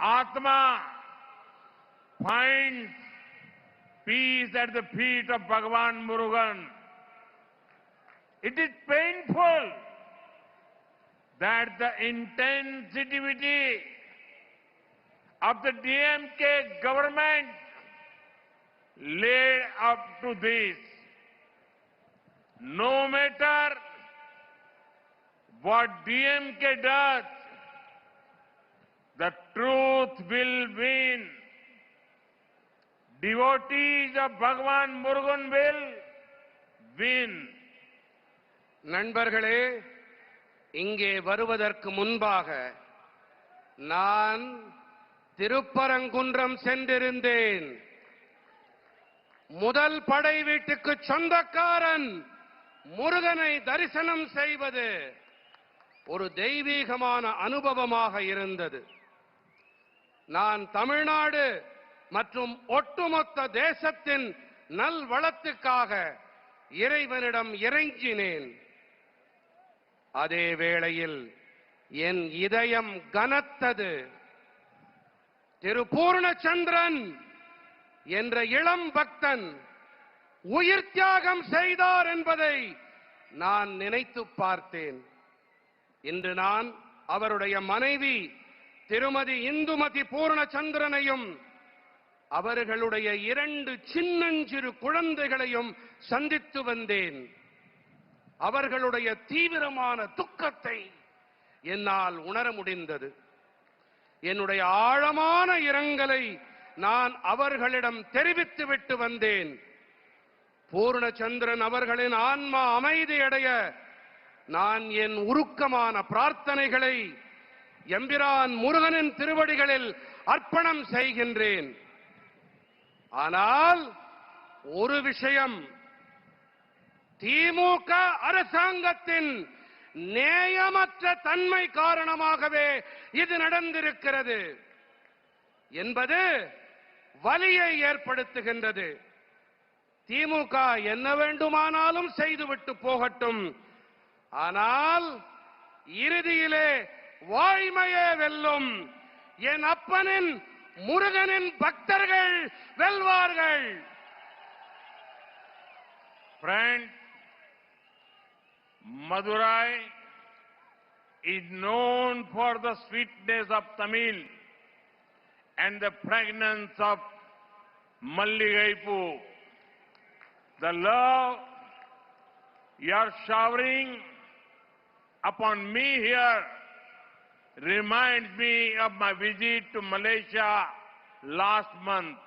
Atma finds peace at the feet of Bhagavan Murugan. It is painful that the intensity of the DMK government led up to this. No matter what DMK does, the truth will win. Devotees of Bhagavan Murugan will win. நண்பர்களே, இங்கே வருவதற்கு முன்பாக நான் திருப்பரங்குன்றம் சென்றிருந்தேன். முதல் படை வீட்டுக்கு சொந்தக்காரன் முருகனை தரிசனம் செய்வது ஒரு தெய்வீகமான அனுபவமாக இருந்தது. நான் தமிழ்நாடு மற்றும் ஒட்டுமொத்த தேசத்தின் நல்வளத்துக்காக இறைவனிடம் இறைஞ்சினேன். அதே வேளையில் என் இதயம் கனத்தது. திரு பூர்ணச்சந்திரன் என்ற இளம் பக்தன் உயிர் தியாகம் செய்தார் என்பதை நான் நினைத்து பார்த்தேன். இன்று நான் அவருடைய மனைவி திருமதி இந்துமதி பூர்ணச்சந்திரனையும் அவர்களுடைய 2 சின்னஞ்சிறு குழந்தைகளையும் சந்தித்து வந்தேன். அவர்களுடைய தீவிரமான துக்கத்தை என்னால் உணர முடிந்தது. என்னுடைய ஆழமான இரங்கலை நான் அவர்களிடம் தெரிவித்துவிட்டு வந்தேன். பூர்ணச்சந்திரன் அவர்களின் ஆன்மா அமைதியடைய நான் என் உருக்கமான பிரார்த்தனைகளை எம்பிரான் முருகனின் திருவடிகளில் அர்ப்பணம் செய்கின்றேன். ஆனால் ஒரு விஷயம், திமுக அரசாங்கத்தின் நேயமற்ற தன்மை காரணமாகவே இது நடந்திருக்கிறது என்பது வலியை ஏற்படுத்துகின்றது. திமுக என்ன வேண்டுமானாலும் செய்துவிட்டு போகட்டும், ஆனால் இறுதியிலே வாய்மையே வெல்லும். என் அப்பனின் முருகனின் பக்தர்கள் வெல்வார்கள். Friends, Madurai is known for the sweetness of Tamil and the fragrance of Malligaipu. The love you are showering upon me here reminds me of my visit to Malaysia last month.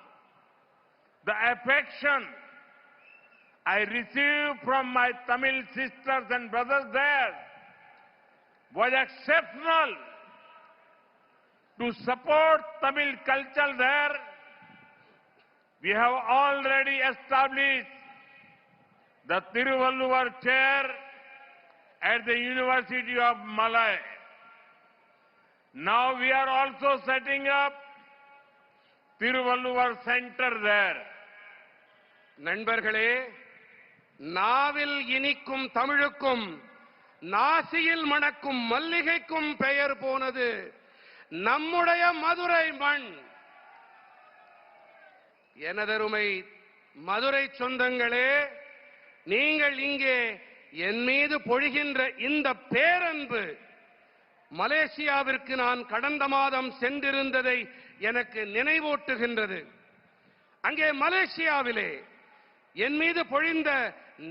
The affection I received from my Tamil sisters and brothers there was exceptional. To support Tamil culture there, we have already established the Tiruvalluvar chair at the University of Malay. Now we are also setting up Tiruvalluvar Center there. நண்பர்களே, நாவில் இனிக்கும் தமிழுக்கும் நாசியில் மணக்கும் மல்லிகைக்கும் பெயர் போனது நம்முடைய மதுரை மண். எனதருமை மதுரை சொந்தங்களே, நீங்கள் இங்கே என் மீது பொழிகின்ற இந்த பேரன்பு மலேசியாவிற்கு நான் கடந்த மாதம் சென்றிருந்ததை எனக்கு நினைவூட்டுகின்றது. அங்கே மலேசியாவிலே என் மீது பொழிந்த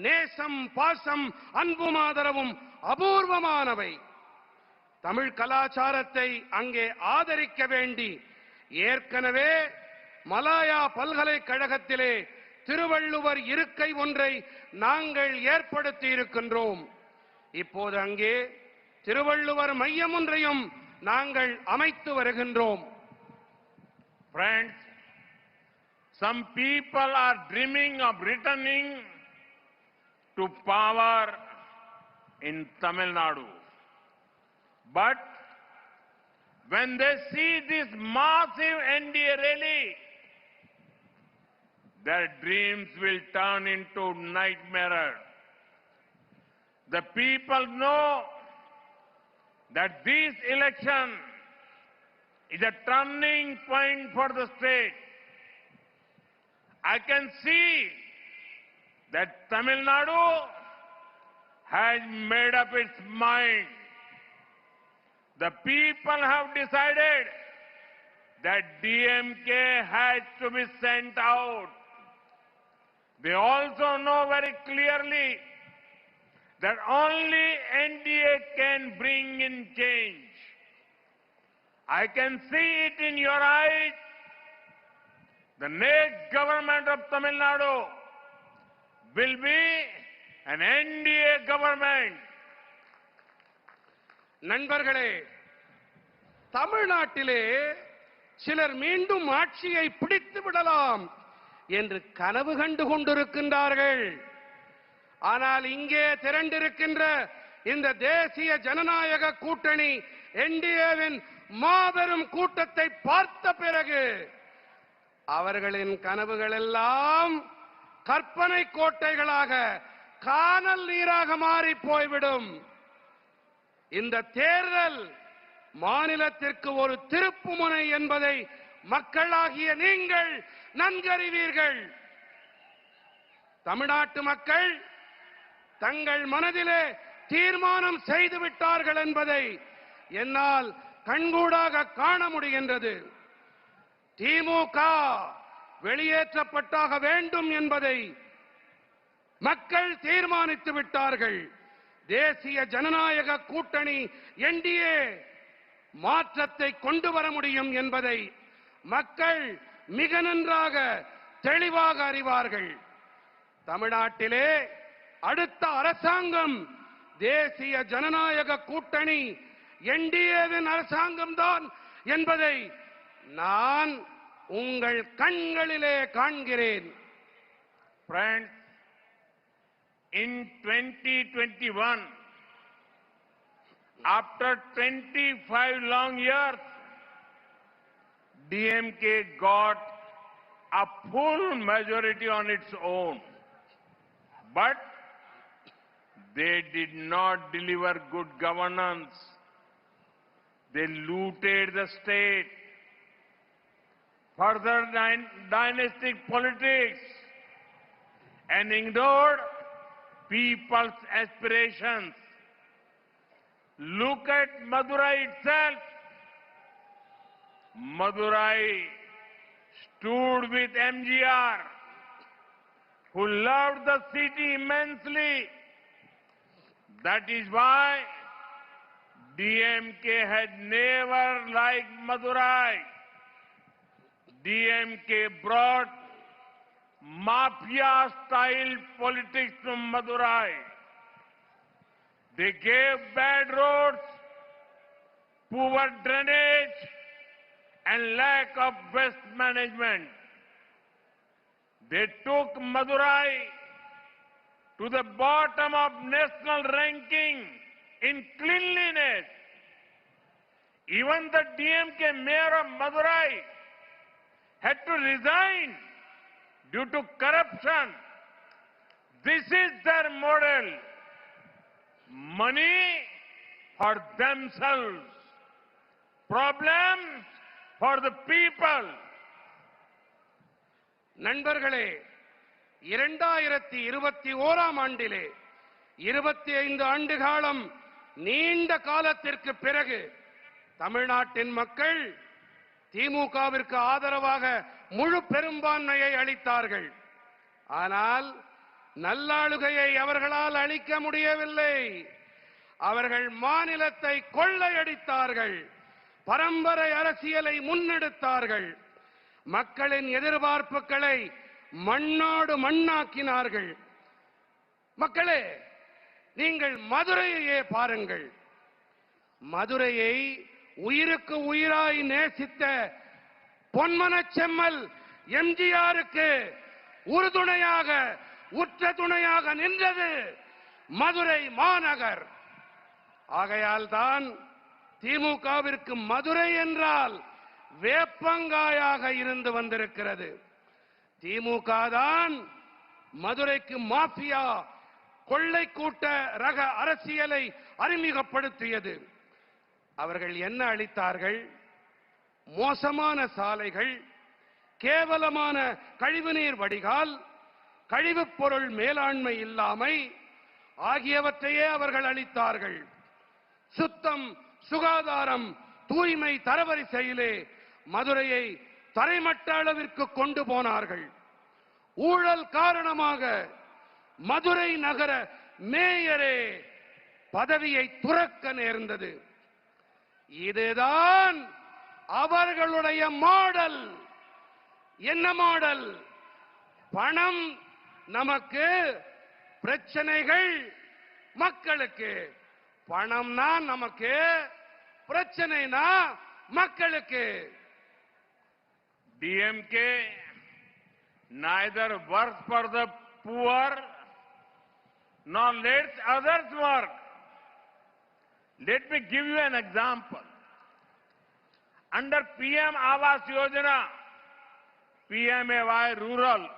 நேசம், பாசம், அன்பும் ஆதரவும் அபூர்வமானவை. தமிழ் கலாச்சாரத்தை அங்கே ஆதரிக்க வேண்டி ஏற்கனவே மலாயா பல்கலைக்கழகத்திலே திருவள்ளுவர் இருக்கை ஒன்றை நாங்கள் ஏற்படுத்தி இருக்கின்றோம். இப்போது அங்கே திருவள்ளுவர் மையம் ஒன்றையும் நாங்கள் அமைத்து வருகின்றோம். Friends, some people are dreaming of returning to power in Tamil Nadu. But when they see this massive NDA rally, their dreams will turn into nightmares. The people know that this election is a turning point for the state. I can see that Tamil Nadu has made up its mind. The people have decided that DMK has to be sent out. They also know very clearly that only NDA can bring in change. I can see it in your eyes. The next government of Tamil Nadu will be an NDA government. நண்பர்களே, தமிழ்நாட்டிலே சிலர் மீண்டும் ஆட்சியை பிடித்து விடலாம் என்று கனவு கண்டு கொண்டிருக்கின்றார்கள். ஆனால் இங்கே திரண்டிருக்கின்ற இந்த தேசிய ஜனநாயக கூட்டணி என்டிஏவின் மாபெரும் கூட்டத்தை பார்த்த பிறகு அவர்களின் கனவுகள் எல்லாம் கற்பனை கோட்டைகளாக கானல் நீராக மாறி போய்விடும். இந்த தேர்தல் மாநிலத்திற்கு ஒரு திருப்புமுனை என்பதை மக்களாகிய நீங்கள் நன்கறிவீர்கள். தமிழ்நாட்டு மக்கள் தங்கள் மனதிலே தீர்மானம் செய்து விட்டார்கள் என்பதை என்னால் கண்கூடாக காண முடிகின்றது. திமுக வெளியேற்றப்பட்டாக வேண்டும் என்பதை மக்கள் தீர்மானித்து விட்டார்கள். தேசிய ஜனநாயக கூட்டணி என்டிஏ மாற்றத்தை கொண்டு வர முடியும் என்பதை மக்கள் மிக நன்றாக தெளிவாக அறிவார்கள். தமிழ்நாட்டிலே அடுத்த அரசாங்கம் தேசிய ஜனநாயக கூட்டணி என்டிஏவின் அரசாங்கம்தான் என்பதை நான் உங்கள் கண்களிலே காண்கிறேன். Friends, in 2021, after 25 long years, DMK got a full majority on its own. But they did not deliver good governance. They looted the state. Further dynastic politics and ignored people's aspirations. Look at Madurai itself. Madurai stood with MGR, who loved the city immensely. That is why DMK had never liked Madurai. DMK brought mafia-style politics to Madurai. They gave bad roads, poor drainage, and lack of waste management. They took Madurai to the bottom of national ranking in cleanliness. Even the DMK mayor of Madurai had to resign due to corruption. This is their model. Money for themselves. Problems for the people. நண்பர்களே, 2021 ஆண்டிலே 25 ஆண்டு காலம் நீண்ட காலத்திற்கு பிறகு தமிழ்நாட்டின் மக்கள் திமுகவிற்கு ஆதரவாக முழு பெரும்பான்மையை அளித்தார்கள். ஆனால் நல்லாளுகையை அவர்களால் அளிக்க முடியவில்லை. அவர்கள் மாநிலத்தை கொள்ளையடித்தார்கள். பரம்பரை அரசியலை முன்னெடுத்தார்கள். மக்களின் எதிர்பார்ப்புகளை மண்ணோடு மண்ணாக்கினார்கள். மக்களே, நீங்கள் மதுரையையே பாருங்கள். மதுரையை உயிருக்கு உயிராய் நேசித்த பொன்மனச் செம்மல் எம்ஜிஆருக்கு உறுதுணையாக உற்ற துணையாக நின்றது மதுரை மாநகர். ஆகையால் தான் திமுகவிற்கு மதுரை என்றால் வேப்பங்காயாக இருந்து வந்திருக்கிறது. திமுக தான் மதுரைக்கு மாஃபியா கொள்ளை கூட்ட ரக அரசியலை அறிமுகப்படுத்தியது. அவர்கள் என்ன அளித்தார்கள்? மோசமான சாலைகள், கேவலமான கழிவுநீர் வடிகால், கழிவுப் பொருள் மேலாண்மை இல்லாமை ஆகியவற்றையே அவர்கள் அளித்தார்கள். சுத்தம், சுகாதாரம், தூய்மை தரவரிசையிலே மதுரையை தரைமட்ட அளவிற்கு கொண்டு போனார்கள். ஊழல் காரணமாக மதுரை நகர மேயரே பதவியை துறக்க நேர்ந்தது. இதுதான் அவர்களுடைய மாடல். என்ன மாடல்? பணம் நமக்கு, பிரச்சனைகள் மக்களுக்கு. பணம்னா நமக்கு, பிரச்சனைனா மக்களுக்கு. DMK neither works for the poor nor lets others work. Let me give you an example. Under PM Awas Yojana, PMAY Rural,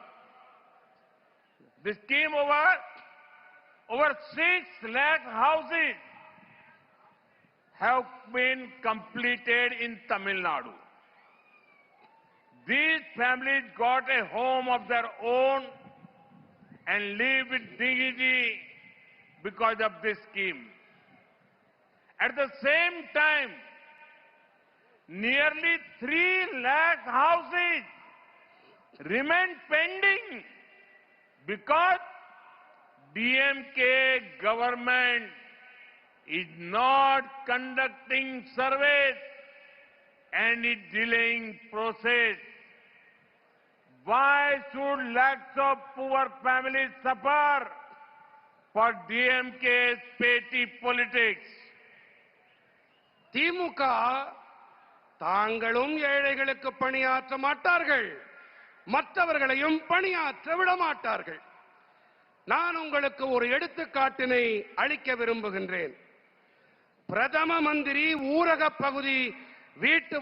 this came over 6 lakh houses have been completed in Tamil Nadu. These families got a home of their own and live with dignity because of this scheme. At the same time, nearly 3 lakh houses remain pending because DMK government is not conducting surveys and is delaying process. Why should lakhs of poor families suffer for DMK's petty politics? திமுக தாங்களும் ஏழைகளுக்கு பணியாற்ற மாட்டார்கள், மற்றவர்களையும் பணியாற்ற விட மாட்டார்கள். நான் உங்களுக்கு ஒரு எடுத்துக்காட்டினை அளிக்க விரும்புகின்றேன். பிரதம மந்திரி ஊரக பகுதி வீட்டு